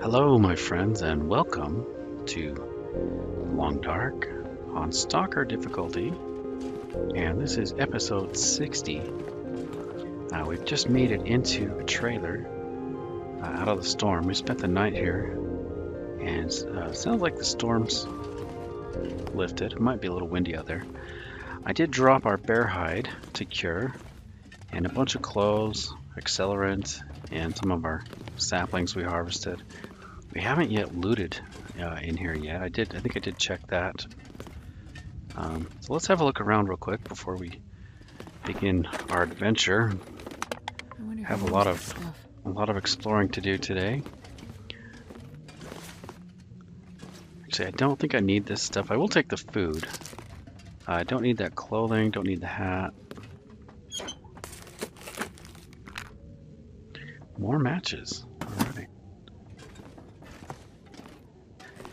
Hello, my friends, and welcome to Long Dark on Stalker difficulty. And this is episode 60. We've just made it into a trailer out of the storm. We spent the night here, and sounds like the storm's lifted. It might be a little windy out there. I did drop our bear hide to cure, and a bunch of clothes, accelerant, and some of our saplings we harvested. We haven't yet looted in here yet. I think I did check that. So let's have a look around real quick before we begin our adventure. Have a lot of exploring to do today. Actually, I don't think I need this stuff. I will take the food. I don't need that clothing. Don't need the hat. More matches. Alright.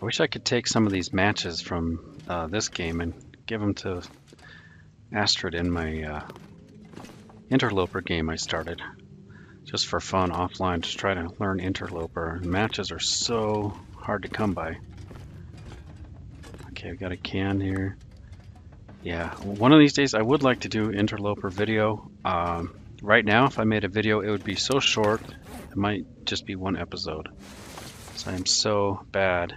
I wish I could take some of these matches from this game and give them to Astrid in my interloper game I started. Just for fun, offline, just try to learn interloper. Matches are so hard to come by. Okay, we got a can here. Yeah, one of these days I would like to do interloper video. Right now, if I made a video, it would be so short, it might just be one episode. So I am so bad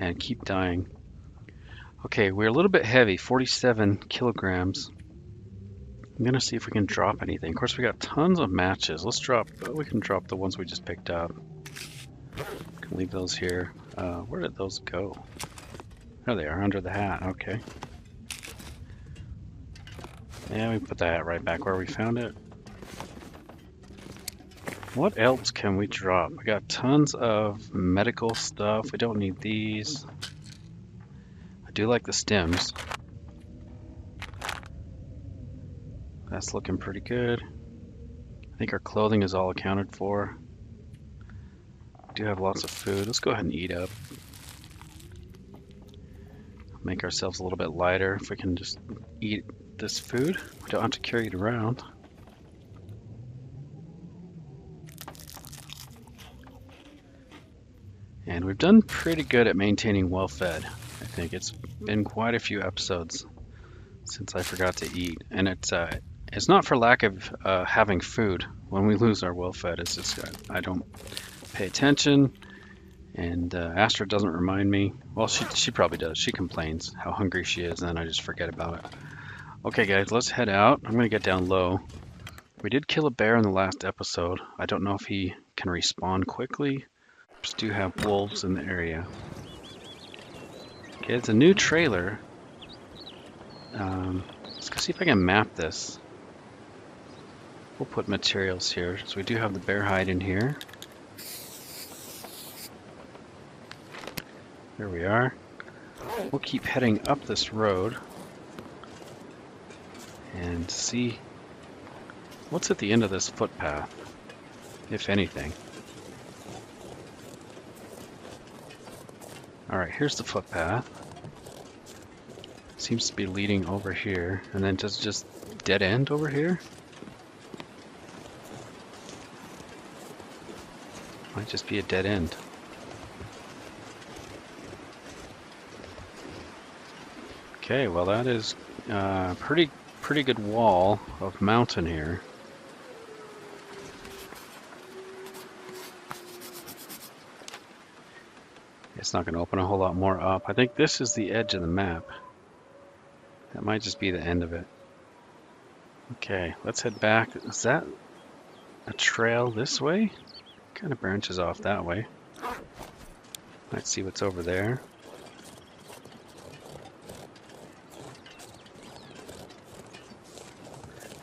and keep dying. Okay, we're a little bit heavy, 47 kilograms. I'm gonna see if we can drop anything. Of course, we got tons of matches. We can drop the ones we just picked up. Can leave those here. Where did those go? There they are, under the hat, okay. Yeah, we put the hat right back where we found it. What else can we drop? We got tons of medical stuff. We don't need these. I do like the stems. That's looking pretty good. I think our clothing is all accounted for. We do have lots of food. Let's go ahead and eat up. Make ourselves a little bit lighter if we can just eat this food. We don't have to carry it around. And we've done pretty good at maintaining well-fed. I think it's been quite a few episodes since I forgot to eat. And it's not for lack of having food. When we lose our well-fed, it's just I don't pay attention. And Astrid doesn't remind me. Well, she probably does. She complains how hungry she is, and then I just forget about it. Okay, guys, let's head out. I'm going to get down low. We did kill a bear in the last episode. I don't know if he can respawn quickly. Just do have wolves in the area. Okay, it's a new trailer. Let's go see if I can map this. We'll put materials here. So we do have the bear hide in here. There we are. We'll keep heading up this road and see what's at the end of this footpath, if anything. Alright, here's the footpath. Seems to be leading over here, and then just dead end over here? Might just be a dead end. Okay, well that is pretty good wall of mountain here. It's not going to open a whole lot more up. I think this is the edge of the map. That might just be the end of it. Okay, let's head back. Is that a trail this way? Kind of branches off that way. Let's see what's over there.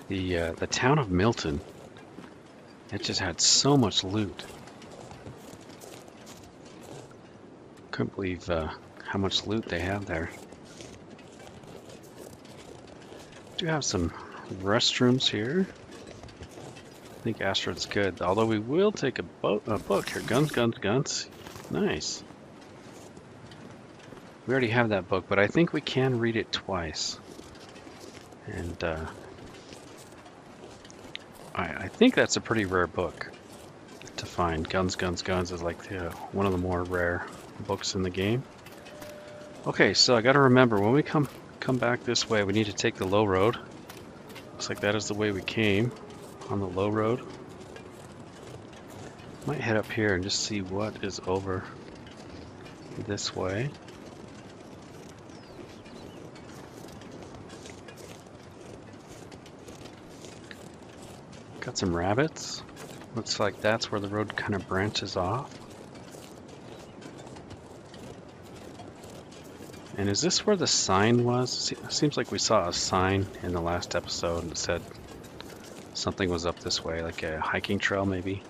The town of Milton. It just had so much loot. Couldn't believe how much loot they have there. Do have some restrooms here. I think Astrid's good. Although we will take a book here. Guns, guns, guns. Nice. We already have that book, but I think we can read it twice. And I think that's a pretty rare book. to find. Guns, Guns, Guns is like one of the more rare books in the game. Okay, so I gotta remember, when we come back this way, we need to take the low road. Looks like that is the way we came, on the low road. Might head up here and just see what is over this way. Got some rabbits. Looks like that's where the road kind of branches off. And is this where the sign was? Seems like we saw a sign in the last episode that said something was up this way, like a hiking trail maybe.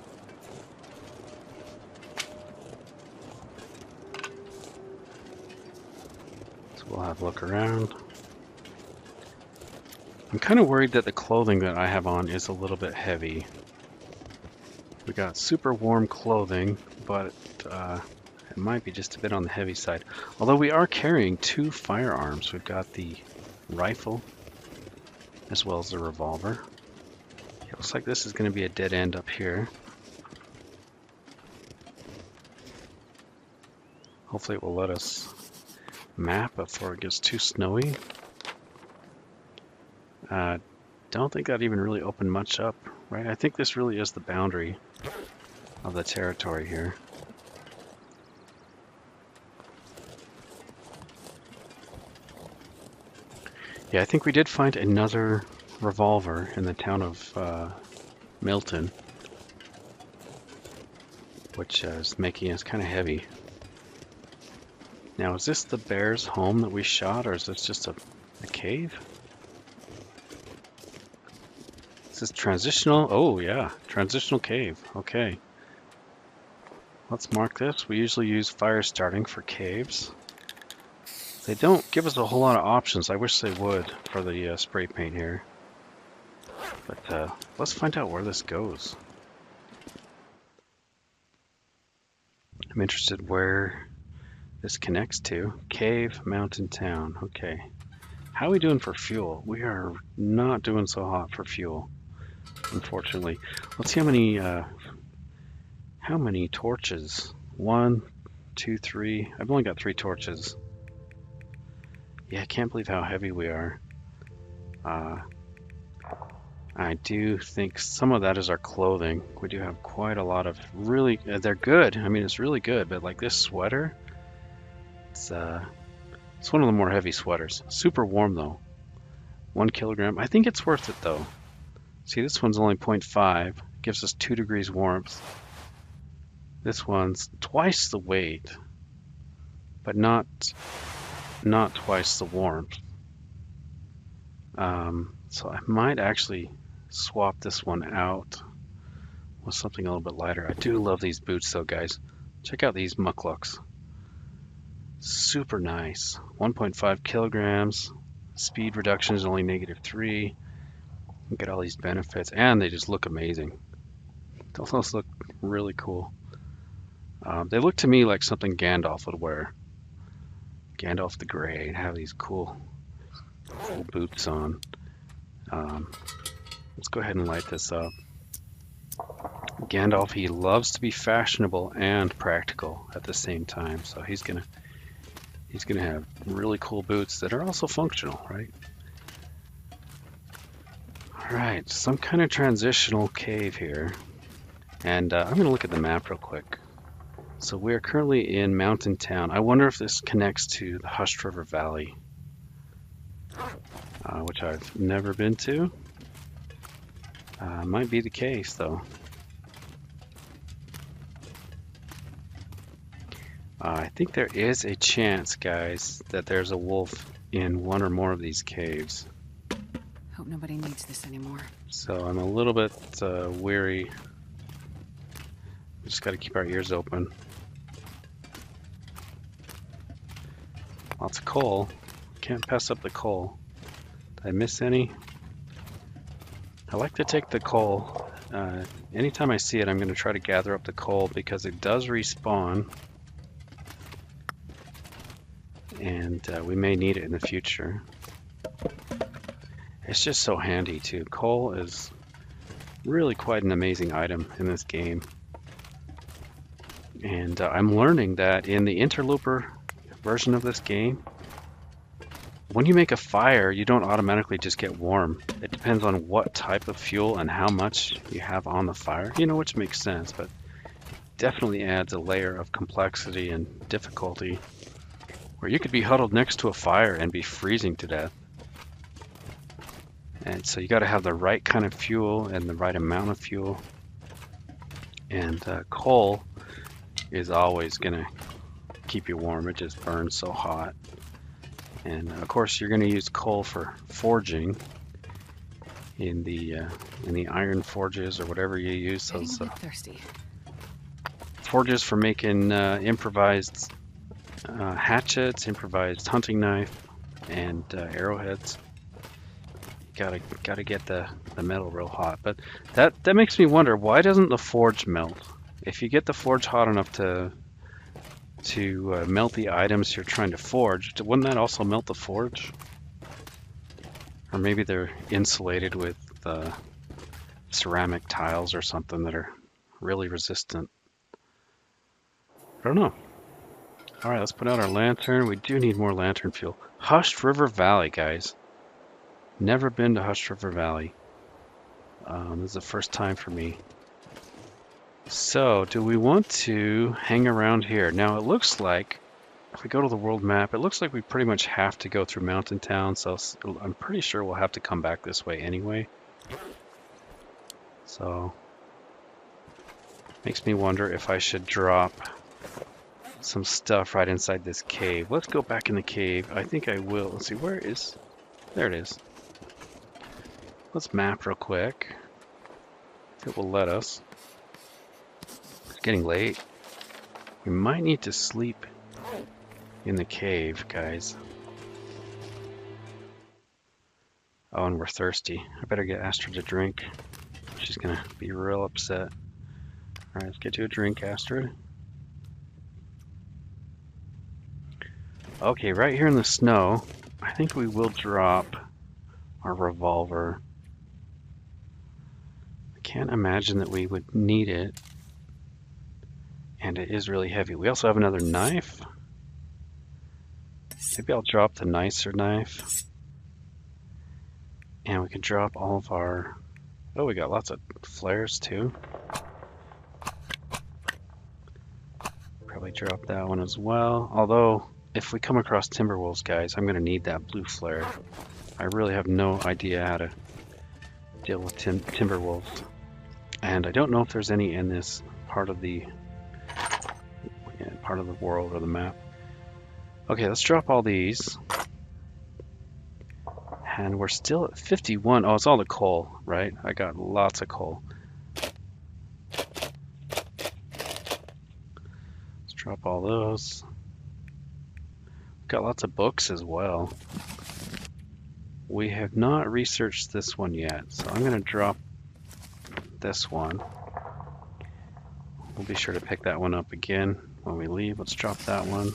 So we'll have a look around. I'm kind of worried that the clothing that I have on is a little bit heavy. We got super warm clothing, but it might be just a bit on the heavy side. Although we are carrying 2 firearms. We've got the rifle as well as the revolver. It looks like this is going to be a dead end up here. Hopefully it will let us map before it gets too snowy. Don't think that even really opened much up, right? I think this really is the boundary of the territory here. Yeah, I think we did find another revolver in the town of Milton, which is making us kind of heavy. Now, is this the bear's home that we shot, or is this just a cave? This is transitional. Oh, yeah. Transitional cave. Okay. Let's mark this. We usually use fire starting for caves. They don't give us a whole lot of options. I wish they would for the spray paint here. But let's find out where this goes. I'm interested where this connects to. Cave, mountain, town. Okay. How are we doing for fuel? We are not doing so hot for fuel, unfortunately. Let's see how many torches. 1, 2, 3. I've only got 3 torches. Yeah, I can't believe how heavy we are. I do think some of that is our clothing. We do have quite a lot of really, they're good. I mean, it's really good, but like this sweater, it's one of the more heavy sweaters. Super warm though. 1 kilogram. I think it's worth it though. See, this one's only 0.5. Gives us 2 degrees warmth. This one's twice the weight, but not twice the warmth. So I might actually swap this one out with something a little bit lighter. I do love these boots though, guys. Check out these mucklucks. Super nice. 1.5 kilograms. Speed reduction is only -3. Look at all these benefits, and they just look amazing. Those look really cool. They look to me like something Gandalf would wear. Gandalf the Grey, have these cool boots on. Let's go ahead and light this up. Gandalf, he loves to be fashionable and practical at the same time, so he's gonna have really cool boots that are also functional, right? All right, some kind of transitional cave here, and I'm gonna look at the map real quick. So we're currently in Mountain Town. I wonder if this connects to the Hushed River Valley, which I've never been to. Might be the case though. I think there is a chance, guys, that there's a wolf in one or more of these caves. Hope nobody needs this anymore. So I'm a little bit weary. We just got to keep our ears open. Lots of coal. Can't pass up the coal. Did I miss any? I like to take the coal. Anytime I see it, I'm going to try to gather up the coal because it does respawn. And we may need it in the future. It's just so handy too. Coal is really quite an amazing item in this game. And I'm learning that in the interloper version of this game, when you make a fire, you don't automatically just get warm. It depends on what type of fuel and how much you have on the fire, which makes sense, but definitely adds a layer of complexity and difficulty where you could be huddled next to a fire and be freezing to death. And so you got to have the right kind of fuel and the right amount of fuel. And coal is always going to keep you warm. It just burns so hot. And of course, you're going to use coal for forging in the iron forges or whatever you use. Those thirsty. forges for making improvised hatchets, improvised hunting knife, and arrowheads. You gotta get the metal real hot. But that makes me wonder, why doesn't the forge melt? If you get the forge hot enough to melt the items you're trying to forge, wouldn't that also melt the forge? Or maybe they're insulated with ceramic tiles or something that are really resistant. I don't know. All right, let's put out our lantern. We do need more lantern fuel. Hushed River Valley, guys. Never been to Hushed River Valley. This is the first time for me. So, do we want to hang around here? Now, it looks like, if we go to the world map, it looks like we pretty much have to go through Mountain Town, so I'm pretty sure we'll have to come back this way anyway. So, makes me wonder if I should drop some stuff right inside this cave. Let's go back in the cave. I think I will. Let's see, where is... There it is. Let's map real quick. If it will let us. It's getting late. We might need to sleep in the cave, guys. Oh, and we're thirsty. I better get Astra to drink. She's gonna be real upset. Alright, let's get you a drink, Astrid. Okay, right here in the snow, I think we will drop our revolver. I can't imagine that we would need it. And it is really heavy. We also have another knife. Maybe I'll drop the nicer knife. And we can drop all of our... Oh, we got lots of flares too. Probably drop that one as well. Although, if we come across timber wolves, guys, I'm going to need that blue flare. I really have no idea how to deal with timber wolves. And I don't know if there's any in this part of the world or the map. Okay, let's drop all these. And we're still at 51. Oh, it's all the coal, right? I got lots of coal. Let's drop all those. Got lots of books as well. We have not researched this one yet, so I'm going to drop this one. We'll be sure to pick that one up again when we leave. Let's drop that one.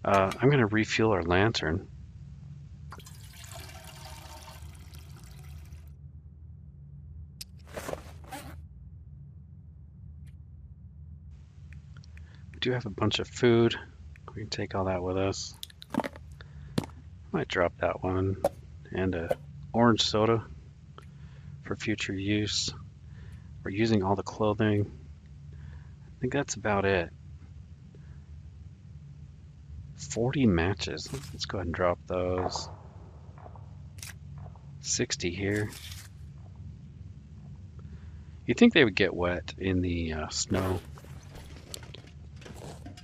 I'm going to refuel our lantern. We do have a bunch of food. We can take all that with us. Might drop that one. And a orange soda for future use. We're using all the clothing. I think that's about it. 40 matches. Let's go ahead and drop those. 60 here. You'd think they would get wet in the snow,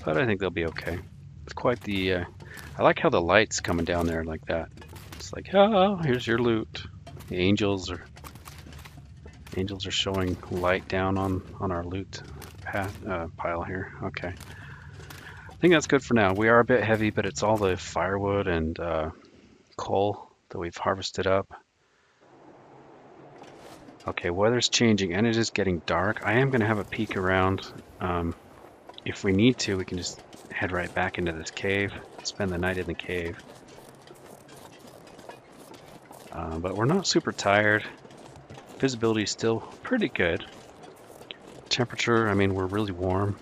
but I think they'll be okay. It's quite the... I like how the light's coming down there like that. It's like, oh, here's your loot. The angels are showing light down on our loot pile here. Okay. I think that's good for now. We are a bit heavy, but it's all the firewood and coal that we've harvested up. Okay, weather's changing and it is getting dark. I am going to have a peek around. If we need to, we can just head right back into this cave, spend the night in the cave. But we're not super tired. Visibility is still pretty good. Temperature, I mean, we're really warm.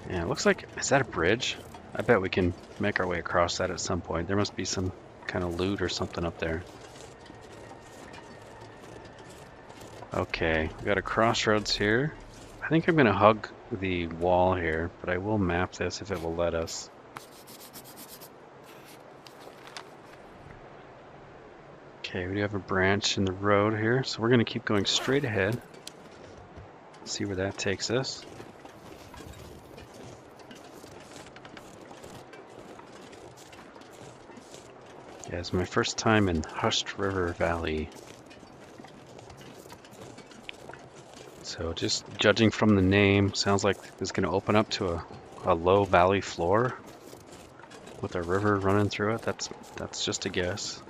Yeah, it looks like, is that a bridge? I bet we can make our way across that at some point. There must be some kind of loot or something up there. Okay, we got a crossroads here. I think I'm going to hug the wall here, but I will map this if it will let us. Okay, we do have a branch in the road here, so we're going to keep going straight ahead. See where that takes us. Yeah, it's my first time in Hushed River Valley. So just judging from the name, sounds like it's going to open up to a low valley floor with a river running through it. That's just a guess.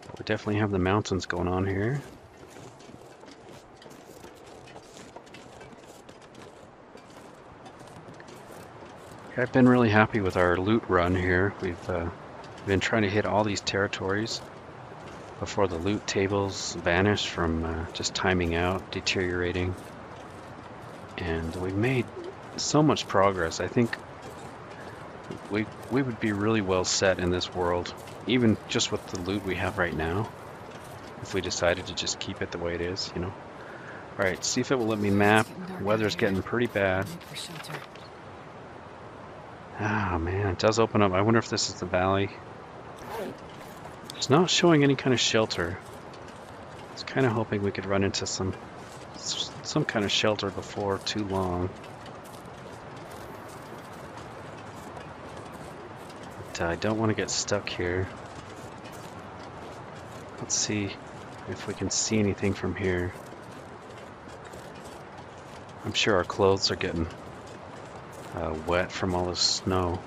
But we definitely have the mountains going on here. I've been really happy with our loot run here. We've been trying to hit all these territories before the loot tables vanish from just timing out, deteriorating. And we've made so much progress. I think we would be really well set in this world, even just with the loot we have right now, if we decided to just keep it the way it is, you know. Alright, see if it will let me map. Weather's getting pretty bad. Ah, man, it does open up. I wonder if this is the valley. It's not showing any kind of shelter. I was kind of hoping we could run into some kind of shelter before too long. But I don't want to get stuck here. Let's see if we can see anything from here. I'm sure our clothes are getting wet from all this snow.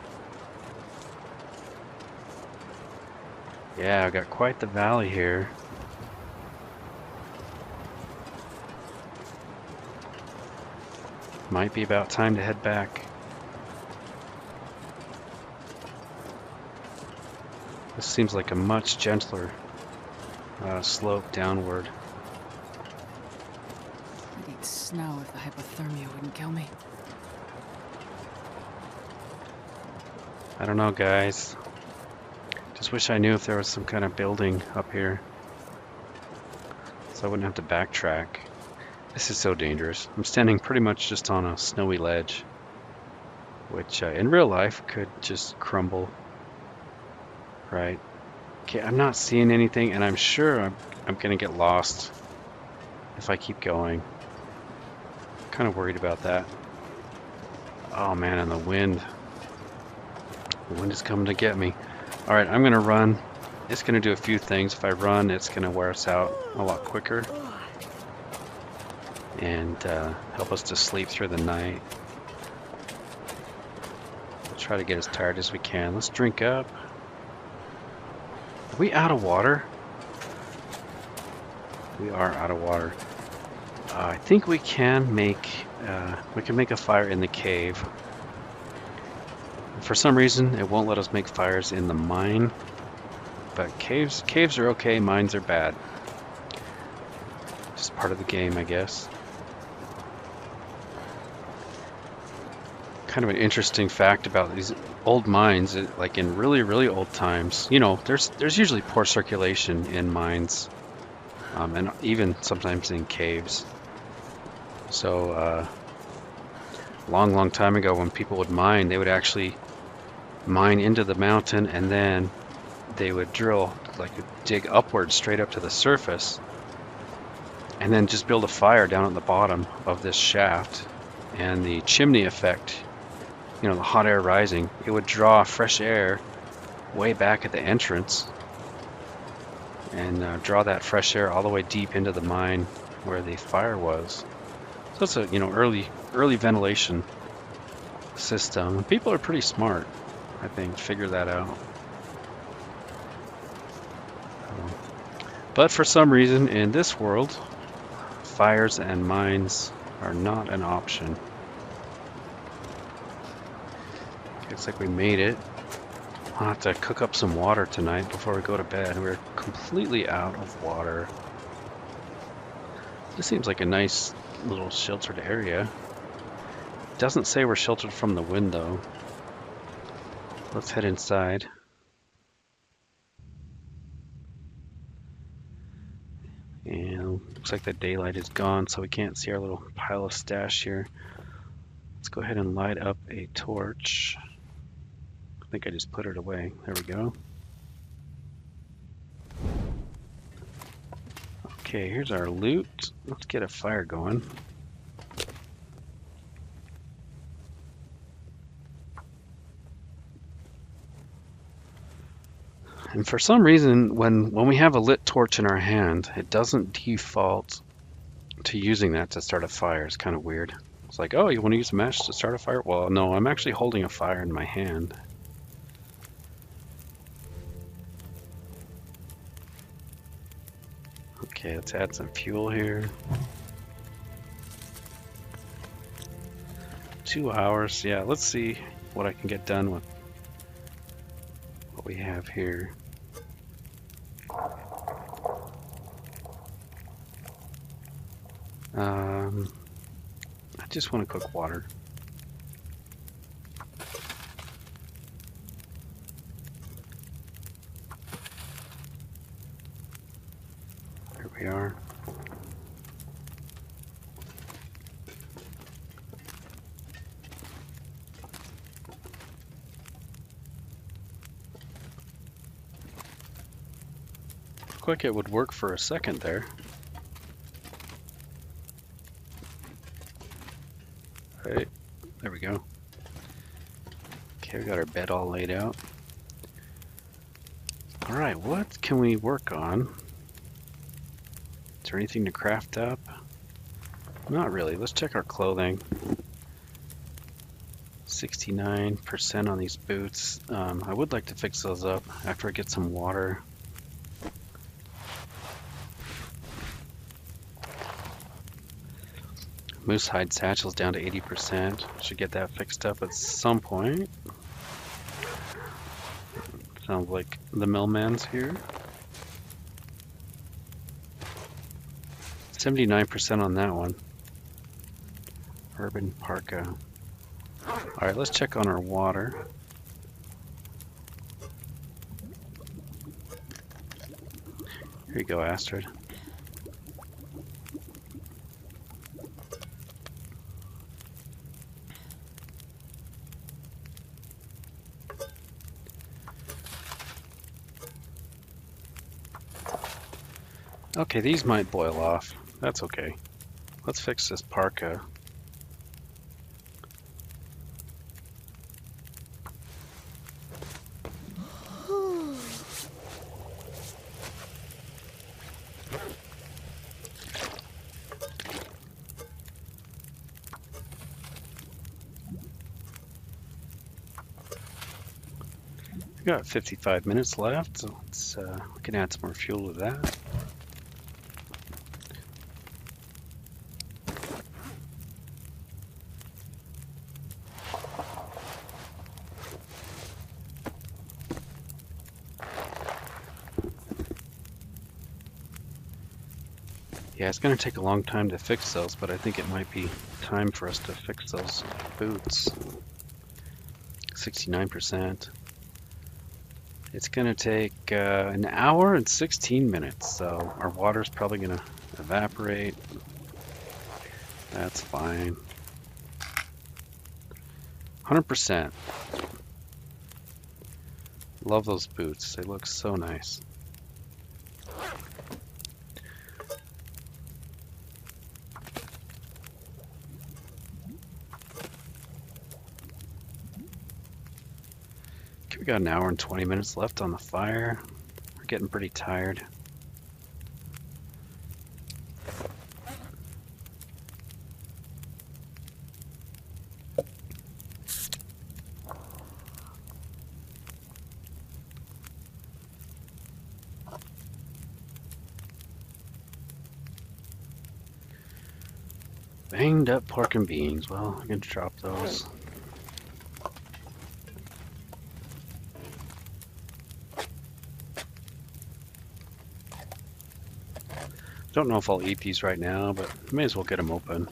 Yeah, I've got quite the valley here. Might be about time to head back. This seems like a much gentler slope downward. I'd eat snow if the hypothermia wouldn't kill me. I don't know, guys. Just wish I knew if there was some kind of building up here, so I wouldn't have to backtrack. This is so dangerous. I'm standing pretty much just on a snowy ledge, which in real life could just crumble. Right. Okay, I'm not seeing anything, and I'm sure I'm gonna get lost if I keep going. Kind of worried about that. Oh man, and the wind. The wind is coming to get me. Alright, I'm gonna run. It's gonna do a few things. If I run, it's gonna wear us out a lot quicker and help us to sleep through the night. We'll try to get as tired as we can. Let's drink up. Are we out of water? We are out of water. I think we can make a fire in the cave. For some reason, it won't let us make fires in the mine, but caves are okay, mines are bad. Just part of the game, I guess. Kind of an interesting fact about these old mines, like in really, really old times, you know, there's usually poor circulation in mines, and even sometimes in caves. So, long time ago, when people would mine, they would actually mine into the mountain, and then they would drill, like dig upward straight up to the surface, and then just build a fire down at the bottom of this shaft. And the chimney effect, you know, the hot air rising, it would draw fresh air way back at the entrance and draw that fresh air all the way deep into the mine where the fire was. So it's a, you know, early ventilation system. And people are pretty smart, I think, figure that out. But for some reason in this world, fires and mines are not an option. Looks like we made it. I'll have to cook up some water tonight before we go to bed. We're completely out of water. This seems like a nice little sheltered area. Doesn't say we're sheltered from the wind though. Let's head inside. And looks like the daylight is gone, so we can't see our little pile of stash here. Let's go ahead and light up a torch. I think I just put it away. There we go. Okay, here's our loot. Let's get a fire going. And for some reason, when we have a lit torch in our hand, it doesn't default to using that to start a fire. It's kind of weird. It's like, oh, you want to use a match to start a fire? Well, no, I'm actually holding a fire in my hand. Okay, let's add some fuel here. 2 hours. Yeah, let's see what I can get done with what we have here. I just want to cook water. Here we are. Looked like it would work for a second there. Right, there we go. Okay, we got our bed all laid out. Alright, what can we work on? Is there anything to craft up? Not really. Let's check our clothing. 69% on these boots. I would like to fix those up after I get some water. Moose hide satchel's down to 80%. Should get that fixed up at some point. Sounds like the millman's here. 79% on that one. Urban parka. Alright, let's check on our water. Here you go, Astrid. Okay, these might boil off. That's okay. Let's fix this parka. We got 55 minutes left, so let's, we can add some more fuel to that. Yeah, it's going to take a long time to fix those, but I think it might be time for us to fix those boots. 69%. It's going to take an hour and 16 minutes, so our water's probably going to evaporate. That's fine. 100%. Love those boots. They look so nice. We got an hour and 20 minutes left on the fire. We're getting pretty tired. Banged up pork and beans. Well, I'm gonna drop those. Don't know if I'll eat these right now, but may as well get them open.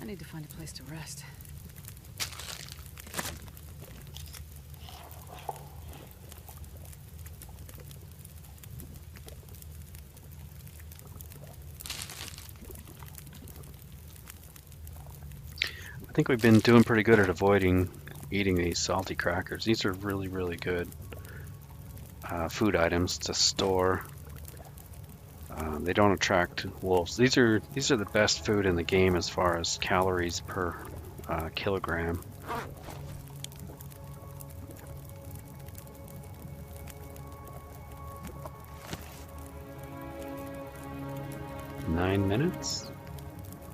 I need to find a place to rest. I think we've been doing pretty good at avoiding eating these salty crackers. These are really, really good food items to store. They don't attract wolves. These are the best food in the game as far as calories per kilogram. Nine minutes.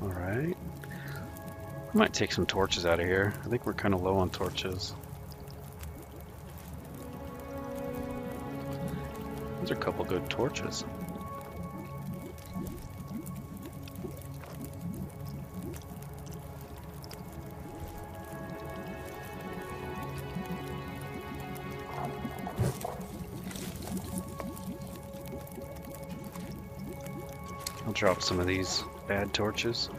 All right. I might take some torches out of here. I think we're kind of low on torches. Those are a couple good torches. I'll drop some of these bad torches.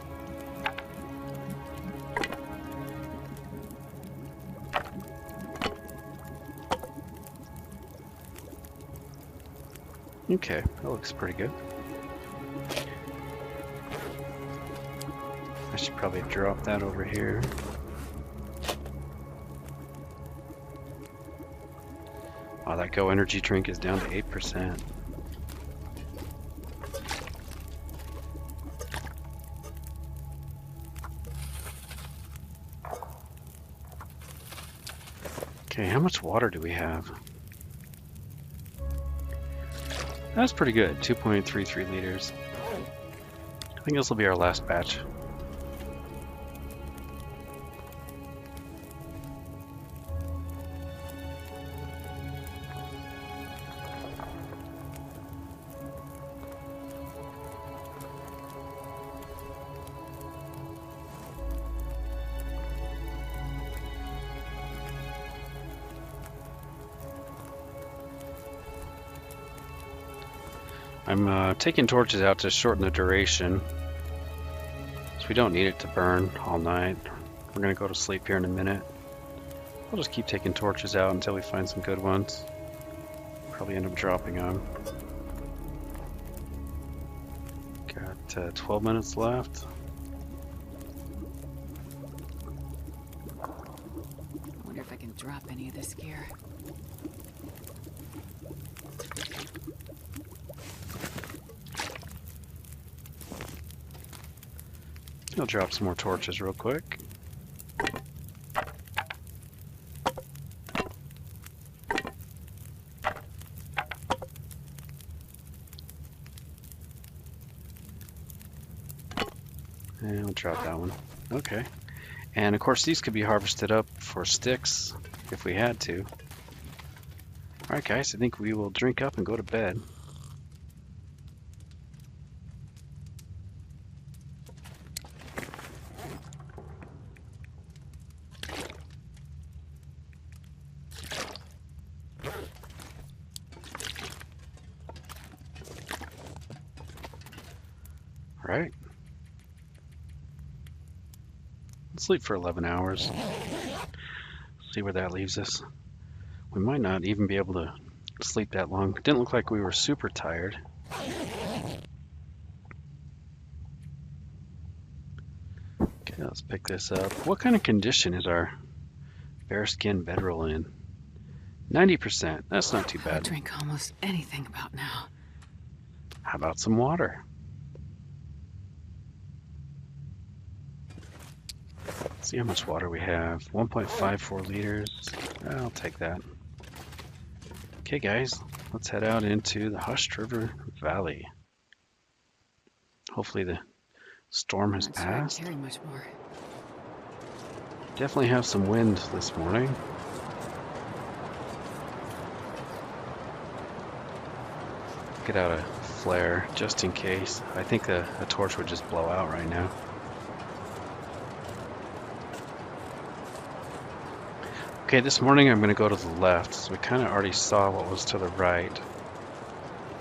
Okay, that looks pretty good. I should probably drop that over here. Oh, that Go energy drink is down to 8%. Okay, how much water do we have? That's pretty good, 2.33 liters. I think this will be our last batch. I'm taking torches out to shorten the duration, so we don't need it to burn all night. We're going to go to sleep here in a minute. I'll just keep taking torches out until we find some good ones. Probably end up dropping them. Got 12 minutes left. I wonder if I can drop any of this gear. I'll drop some more torches real quick. And I'll drop that one. Okay. And of course these could be harvested up for sticks if we had to. Alright guys, I think we will drink up and go to bed. Right. Let's sleep for 11 hours. See where that leaves us. We might not even be able to sleep that long. It didn't look like we were super tired. Okay, let's pick this up. What kind of condition is our bearskin bedroll in? 90%. That's not too I'll bad. drink almost anything about now. How about some water? See how much water we have. 1.54 liters. I'll take that. Okay guys, let's head out into the Hushed River Valley. Hopefully the storm has Not sure I can passed. carry much more. Definitely have some wind this morning. Get out a flare just in case. I think a torch would just blow out right now. Okay, this morning I'm going to go to the left, so we kind of already saw what was to the right.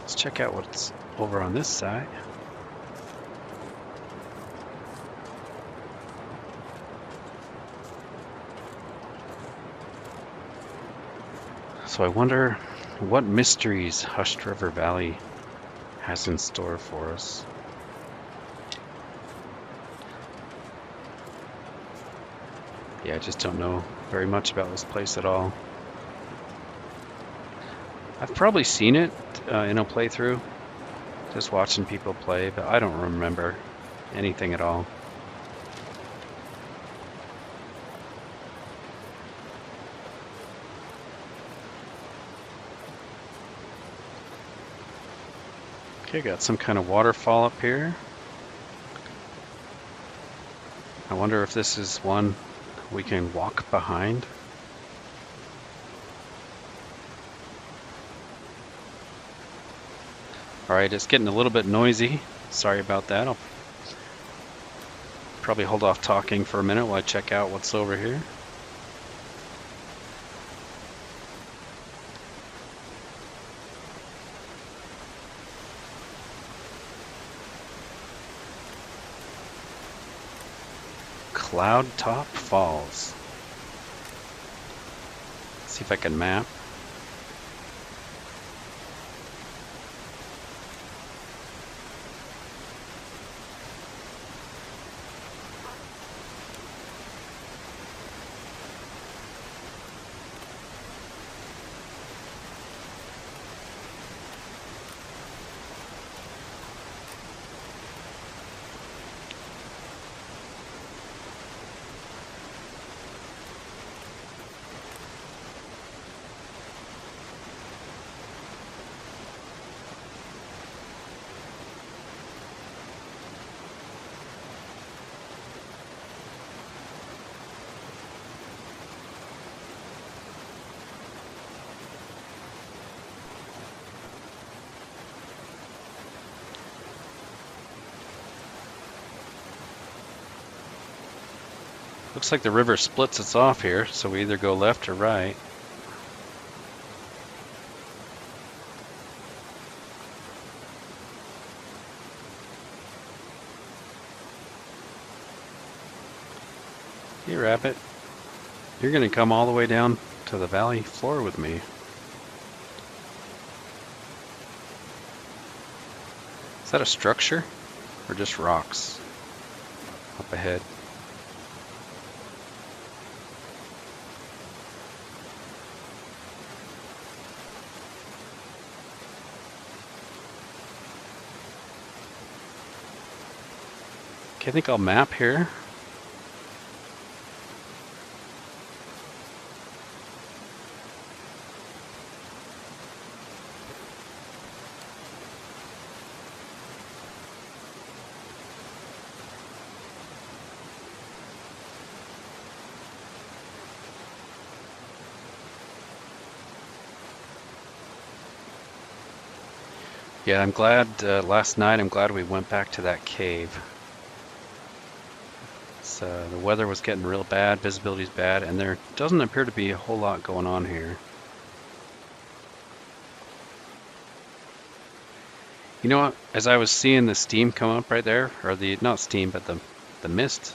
Let's check out what's over on this side. So I wonder what mysteries Hushed River Valley has in store for us. Yeah, I just don't know very much about this place at all. I've probably seen it in a playthrough, just watching people play, but I don't remember anything at all. Okay, got some kind of waterfall up here. I wonder if this is one we can walk behind. Alright, it's getting a little bit noisy. Sorry about that. I'll probably hold off talking for a minute while I check out what's over here. Cloud Top Falls. See if I can map. Looks like the river splits us off here, so we either go left or right. Hey, Rabbit. You're gonna come all the way down to the valley floor with me. Is that a structure or just rocks up ahead? Okay, I think I'll map here. Yeah, I'm glad last night I'm glad we went back to that cave. The weather was getting real bad, visibility's bad, and there doesn't appear to be a whole lot going on here. You know what? As I was seeing the steam come up right there, or not steam, but the mist,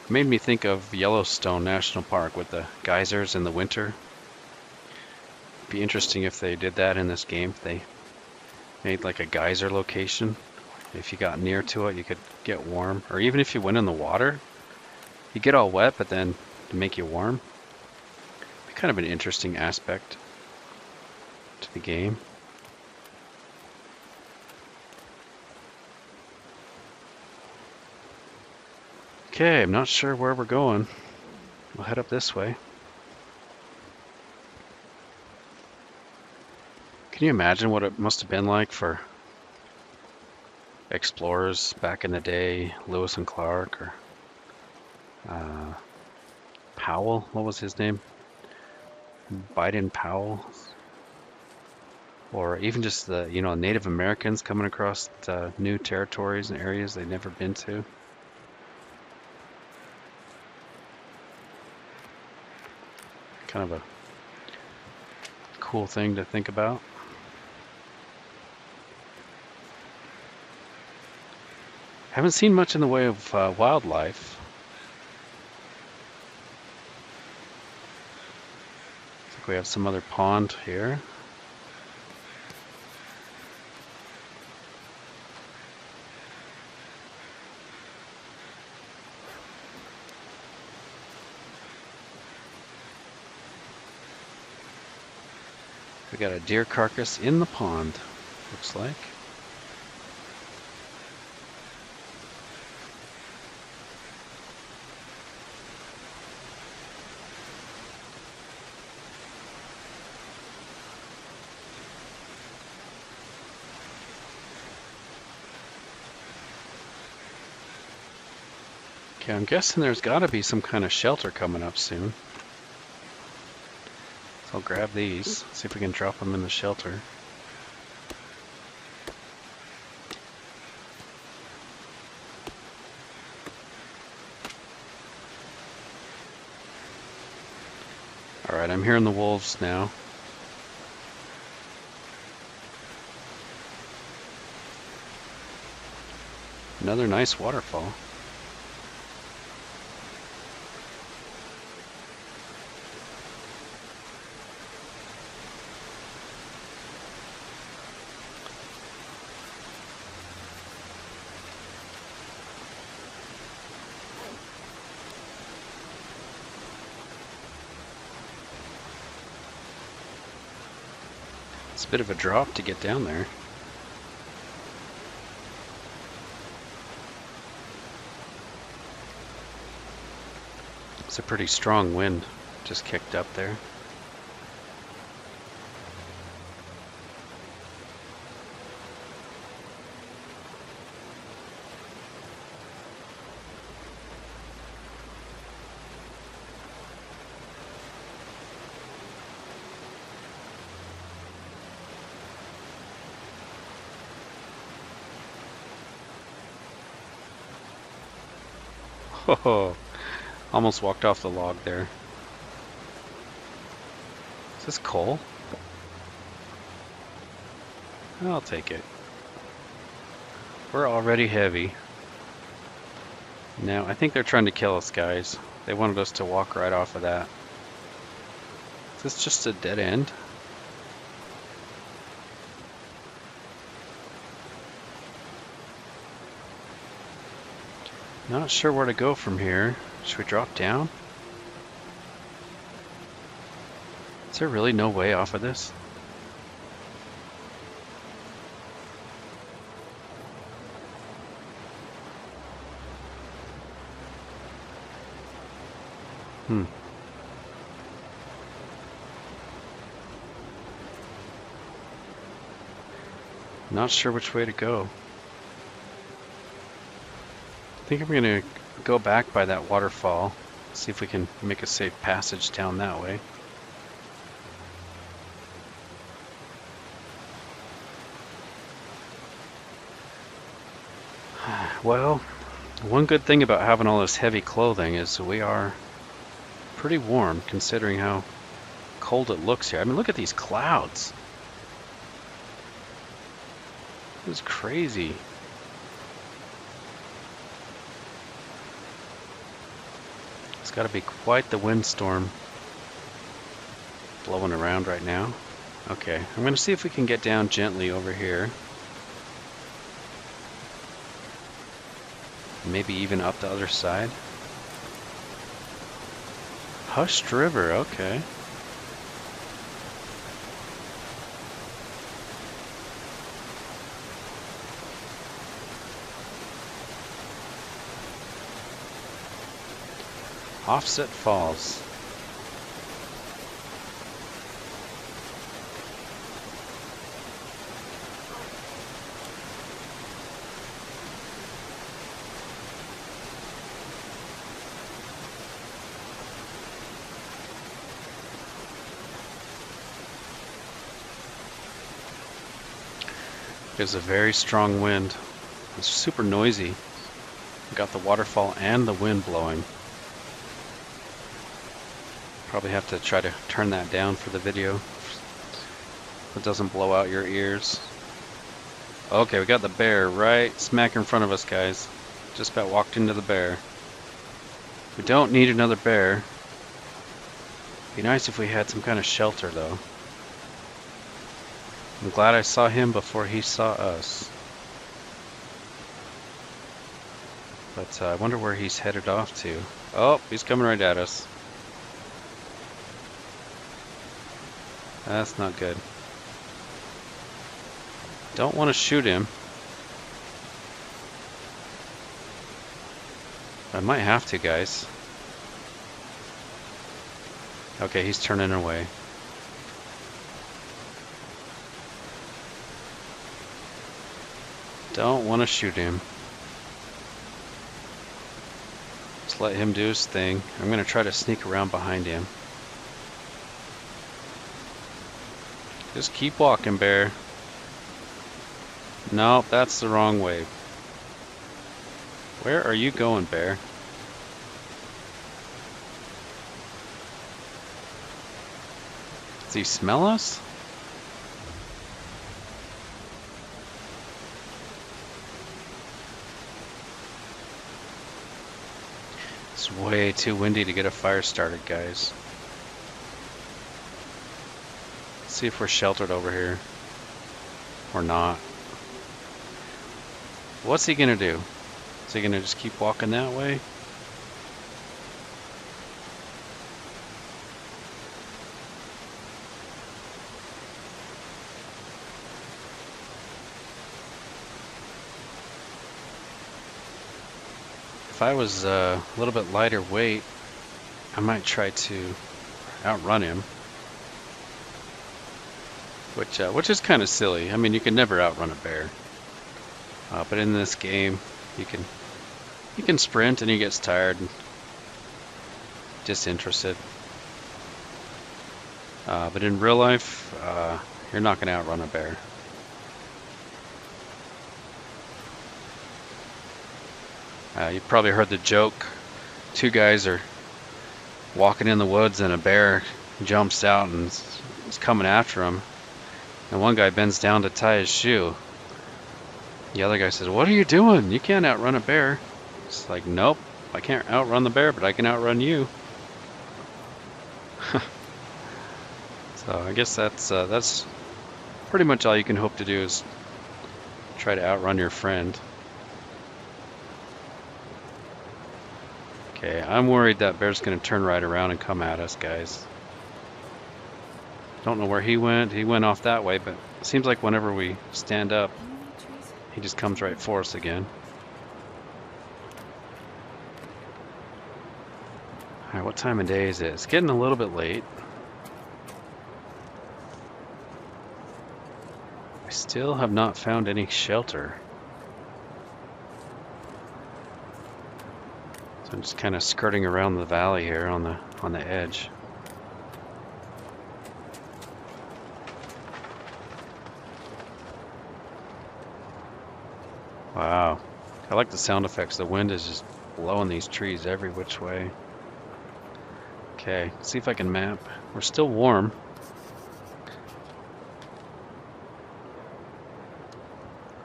it made me think of Yellowstone National Park with the geysers in the winter. It'd be interesting if they did that in this game. If they made like a geyser location. If you got near to it, you could get warm. Or even if you went in the water, you get all wet, but then to make you warm. Be kind of an interesting aspect to the game. Okay, I'm not sure where we're going. We'll head up this way. Can you imagine what it must have been like for explorers back in the day, Lewis and Clark, or Powell, what was his name? Biden Powell, or even just the Native Americans coming across new territories and areas they'd never been to. Kind of a cool thing to think about. Haven't seen much in the way of wildlife. Looks like we have some other pond here. We got a deer carcass in the pond, looks like. Okay, I'm guessing there's got to be some kind of shelter coming up soon. So I'll grab these, see if we can drop them in the shelter. Alright, I'm hearing the wolves now. Another nice waterfall. It's a bit of a drop to get down there. It's a pretty strong wind just kicked up there. Oh, almost walked off the log there. Is this coal? I'll take it. We're already heavy. Now, I think they're trying to kill us, guys. They wanted us to walk right off of that. Is this just a dead end? Not sure where to go from here. Should we drop down? Is there really no way off of this? Not sure which way to go. I think I'm gonna go back by that waterfall, see if we can make a safe passage down that way. Well, one good thing about having all this heavy clothing is we are pretty warm considering how cold it looks here. I mean, look at these clouds. This is crazy. It's got to be quite the windstorm blowing around right now. Okay, I'm going to see if we can get down gently over here. Maybe even up the other side. Hushed river, okay. Offset Falls. There's a very strong wind. It's super noisy. Got the waterfall and the wind blowing. Probably have to try to turn that down for the video so it doesn't blow out your ears. Okay, we got the bear right smack in front of us, guys. Just about walked into the bear. We don't need another bear. Be nice if we had some kind of shelter, though. I'm glad I saw him before he saw us. But I wonder where he's headed off to. Oh, he's coming right at us. That's not good. Don't want to shoot him. I might have to, guys. Okay, he's turning away. Don't want to shoot him. Just let him do his thing. I'm going to try to sneak around behind him. Just keep walking, bear. No, that's the wrong way. Where are you going, bear? Does he smell us? It's way too windy to get a fire started, guys. Let's see if we're sheltered over here. Or not. What's he gonna do? Is he gonna just keep walking that way? If I was a little bit lighter weight, I might try to outrun him. Which is kind of silly. I mean, you can never outrun a bear. But in this game, you can sprint and he gets tired and disinterested. But in real life, you're not going to outrun a bear. You've probably heard the joke. Two guys are walking in the woods and a bear jumps out and is coming after him. And one guy bends down to tie his shoe. The other guy says, "What are you doing? You can't outrun a bear." It's like, nope, I can't outrun the bear, but I can outrun you. So I guess that's pretty much all you can hope to do is try to outrun your friend. Okay, I'm worried that bear's going to turn right around and come at us, guys. Don't know where he went. He went off that way, but it seems like whenever we stand up, he just comes right for us again. Alright, what time of day is it? It's getting a little bit late. I still have not found any shelter. So I'm just kind of skirting around the valley here on the edge. Wow. I like the sound effects. The wind is just blowing these trees every which way. Okay, see if I can map. We're still warm.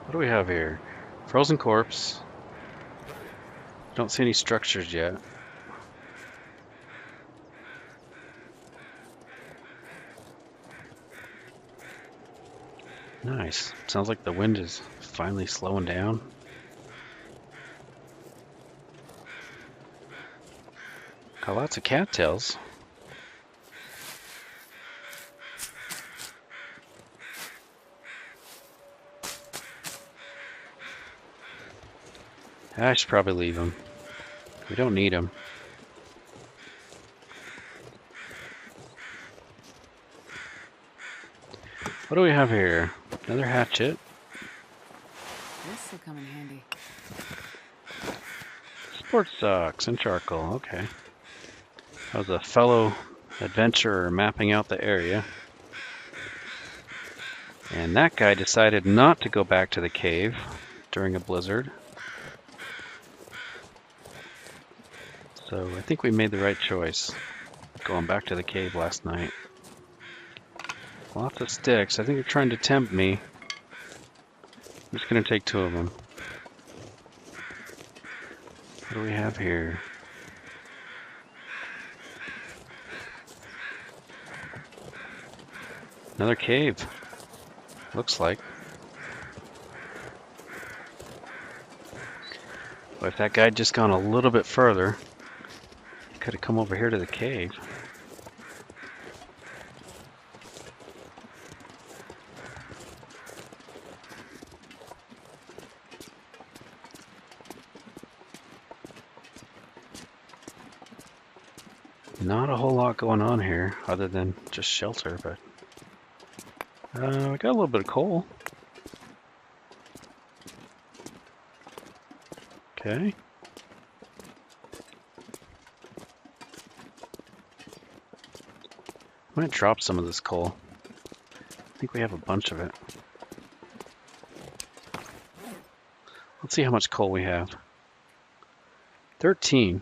What do we have here? Frozen corpse. Don't see any structures yet. Nice. Sounds like the wind is finally slowing down. Got lots of cattails. I should probably leave them. We don't need them. What do we have here? Another hatchet. This will come in handy. Sports socks and charcoal. Okay. That was a fellow adventurer mapping out the area. And that guy decided not to go back to the cave during a blizzard. So I think we made the right choice. going back to the cave last night. Lots of sticks. I think they're trying to tempt me. I'm just gonna take 2 of them. What do we have here? Another cave. Looks like. But if that guy had just gone a little bit further, he could have come over here to the cave. Not a whole lot going on here other than just shelter, but we got a little bit of coal. Okay. I might drop some of this coal. I think we have a bunch of it. Let's see how much coal we have. 13.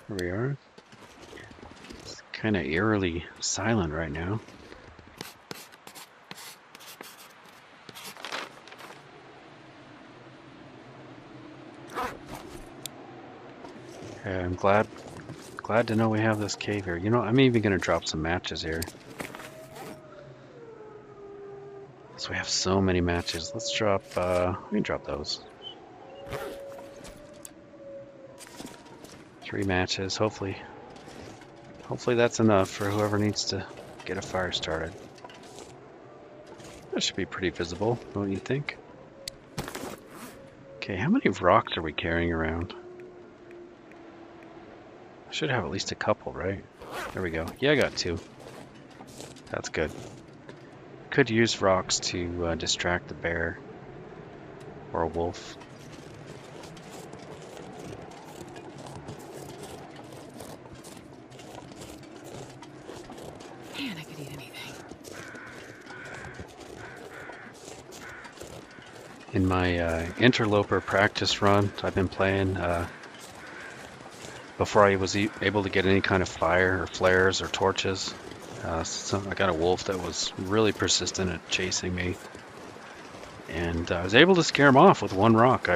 Here we are. It's kind of eerily silent right now. Okay, I'm glad to know we have this cave here. You know, I'm even gonna drop some matches here. So we have so many matches. Let's drop. We can drop those. 3 matches. Hopefully that's enough for whoever needs to get a fire started. That should be pretty visible, don't you think? Okay, how many rocks are we carrying around? I should have at least a couple, right? There we go. Yeah, I got 2. That's good. Could use rocks to distract the bear or a wolf. Man, I could eat anything. In my interloper practice run I've been playing, before I was able to get any kind of fire or flares or torches, so I got a wolf that was really persistent at chasing me, and I was able to scare him off with 1 rock.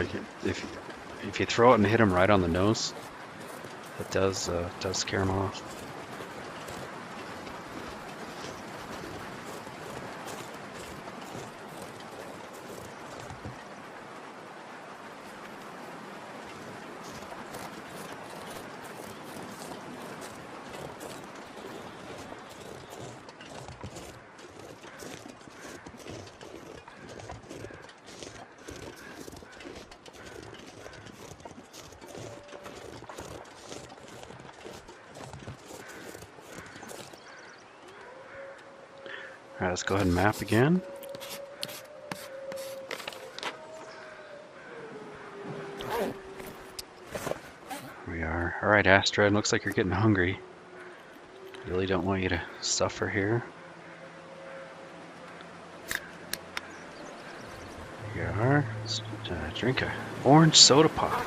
If you throw it and hit him right on the nose, it does scare him off. Alright, let's go ahead and map again. Here we are. Alright, Astrid, looks like you're getting hungry. Really don't want you to suffer here. Here you are. Let's drink a orange soda pop.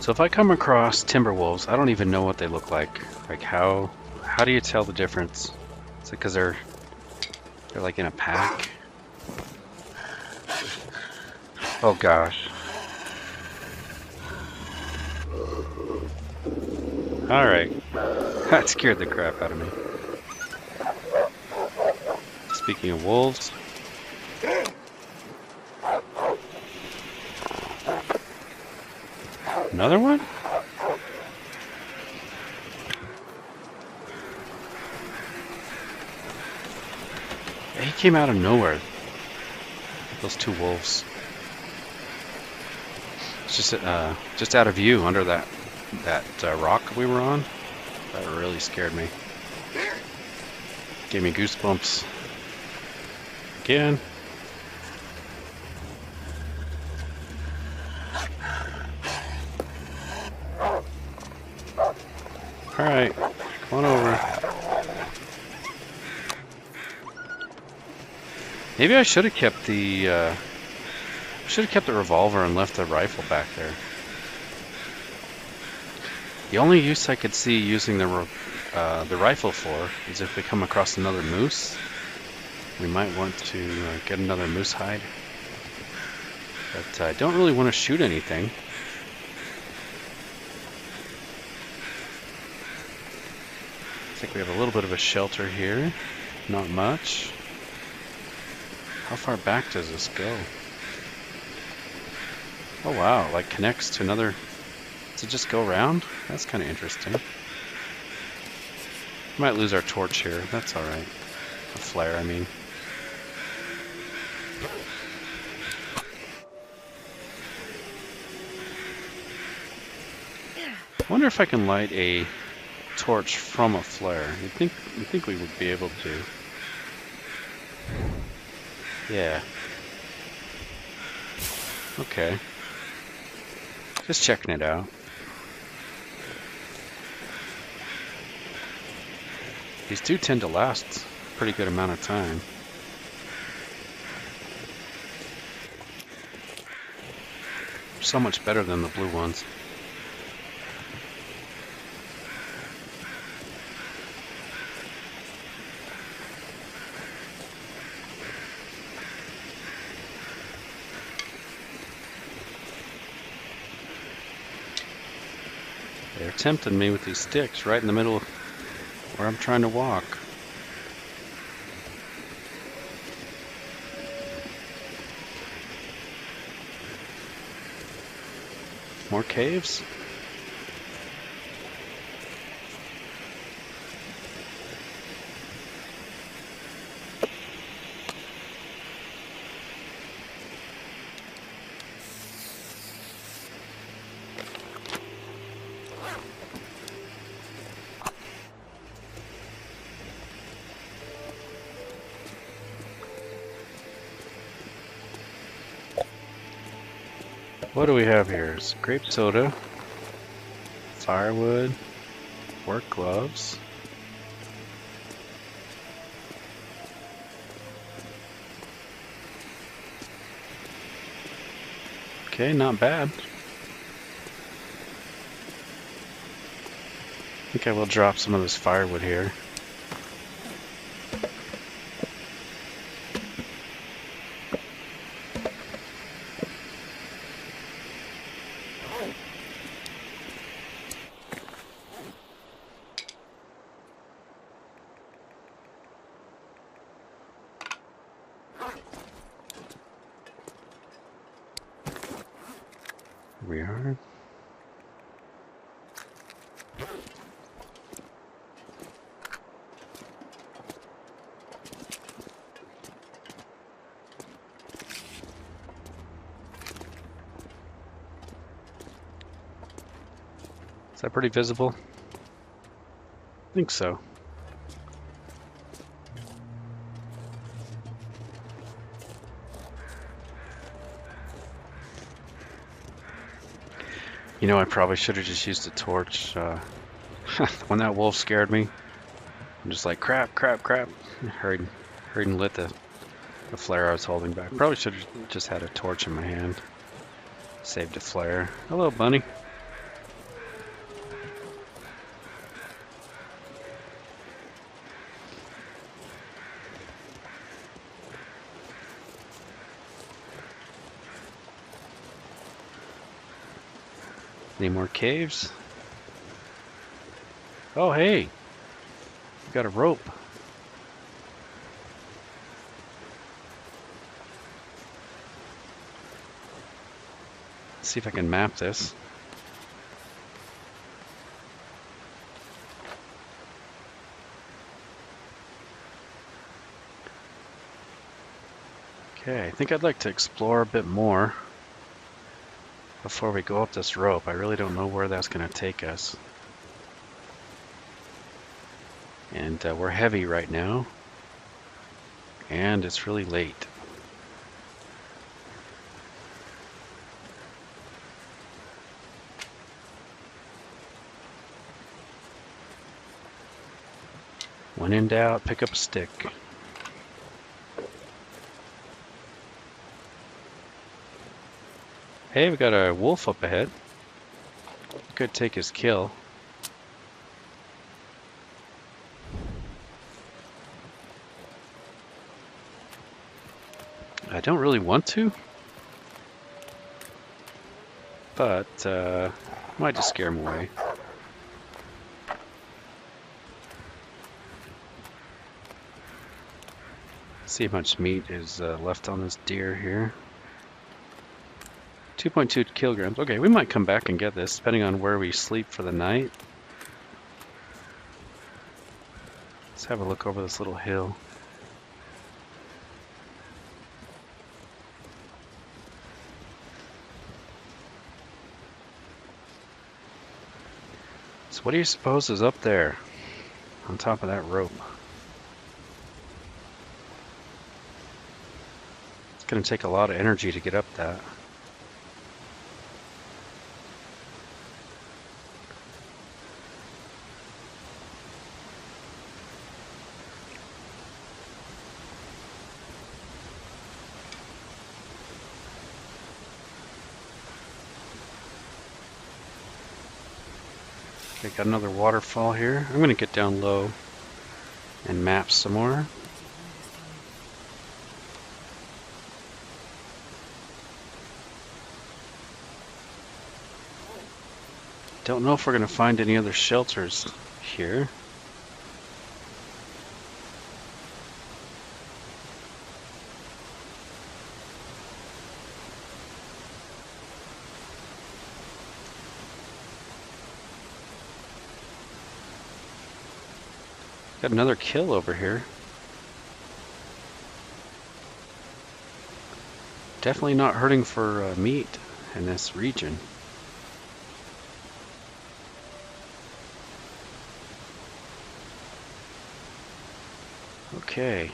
So if I come across timber wolves, I don't even know what they look like. Like how do you tell the difference? Is it because they're like in a pack? Oh gosh. Alright. That scared the crap out of me. Speaking of wolves. Another one? He came out of nowhere. Those 2 wolves. It's just out of view under that rock we were on. That really scared me. Gave me goosebumps. again. Alright, come on over. Maybe I should have kept the revolver and left the rifle back there. The only use I could see using the rifle for is if we come across another moose. We might want to get another moose hide. But I don't really want to shoot anything. I think we have a little bit of a shelter here. Not much. How far back does this go? Oh wow, like connects to another... Does it just go around? That's kind of interesting. Might lose our torch here. That's alright. A flare, I mean. I wonder if I can light a torch from a flare. You'd think we would be able to. Yeah. Okay. Just checking it out. These do tend to last a pretty good amount of time. So much better than the blue ones. They're tempting me with these sticks right in the middle of where I'm trying to walk. More caves? What do we have here? It's grape soda, firewood, work gloves. Okay, not bad. I think I will drop some of this firewood here. We are. Is that pretty visible? I think so. You know, I probably should have just used a torch. When that wolf scared me, I'm just like, crap, crap, crap. Hurried and lit the flare I was holding back. Probably should have just had a torch in my hand. Saved a flare. Hello, bunny. Any more caves? Oh, hey! We got a rope. Let's see if I can map this. Okay, I think I'd like to explore a bit more before we go up this rope. I really don't know where that's going to take us. And we're heavy right now. And it's really late. When in doubt, pick up a stick. Hey, we got a wolf up ahead. Could take his kill. I don't really want to, but might just scare him away. See how much meat is left on this deer here. 2.2 kilograms. Okay, we might come back and get this, depending on where we sleep for the night. Let's have a look over this little hill. So what do you suppose is up there on top of that rope? It's going to take a lot of energy to get up that. Okay, got another waterfall here. I'm going to get down low and map some more. Don't know if we're going to find any other shelters here. Got another kill over here. Definitely not hurting for meat in this region. Okay.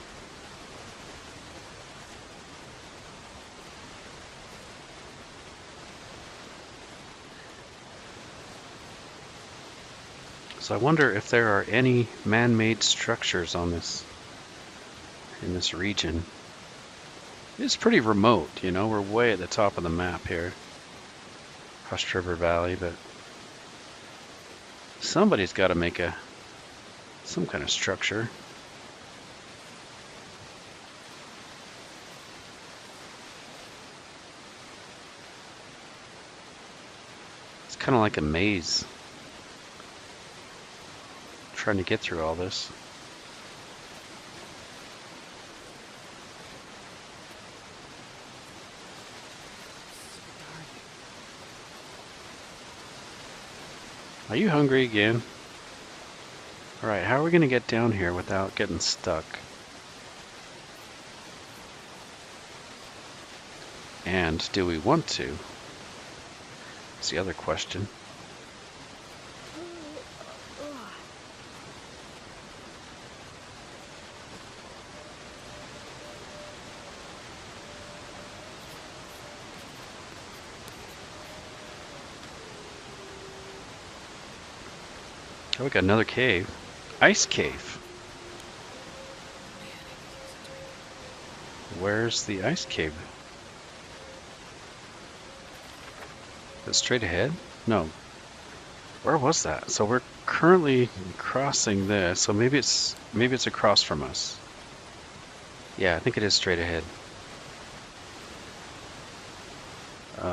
So I wonder if there are any man-made structures on this, in this region. It's pretty remote, you know, we're way at the top of the map here. Hush River Valley, but somebody's got to make some kind of structure. It's kind of like a maze. Trying to get through all this. Are you hungry again? Alright, how are we going to get down here without getting stuck? And do we want to? That's the other question. Oh, we got another cave. Ice cave. Where's the ice cave? Is it straight ahead? No. Where was that? So we're currently crossing this, so maybe it's across from us. Yeah, I think it is straight ahead. It's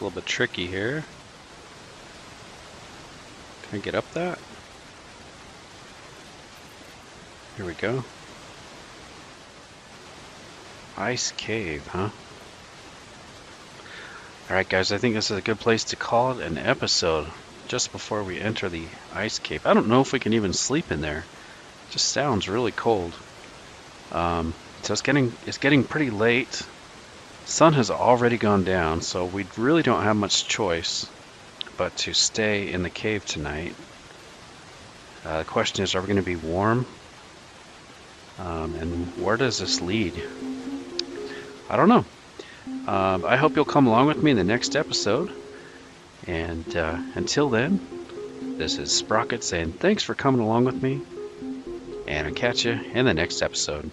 a little bit tricky here. Can I get up that? Here we go. Ice cave, huh? Alright guys, I think this is a good place to call it an episode just before we enter the ice cave. I don't know if we can even sleep in there. It just sounds really cold. So it's getting pretty late. Sun has already gone down, so we really don't have much choice but to stay in the cave tonight. The question is, are we going to be warm? And where does this lead? I don't know. I hope you'll come along with me in the next episode. And until then, this is Sprocket saying thanks for coming along with me. And I'll catch you in the next episode.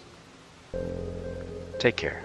Take care.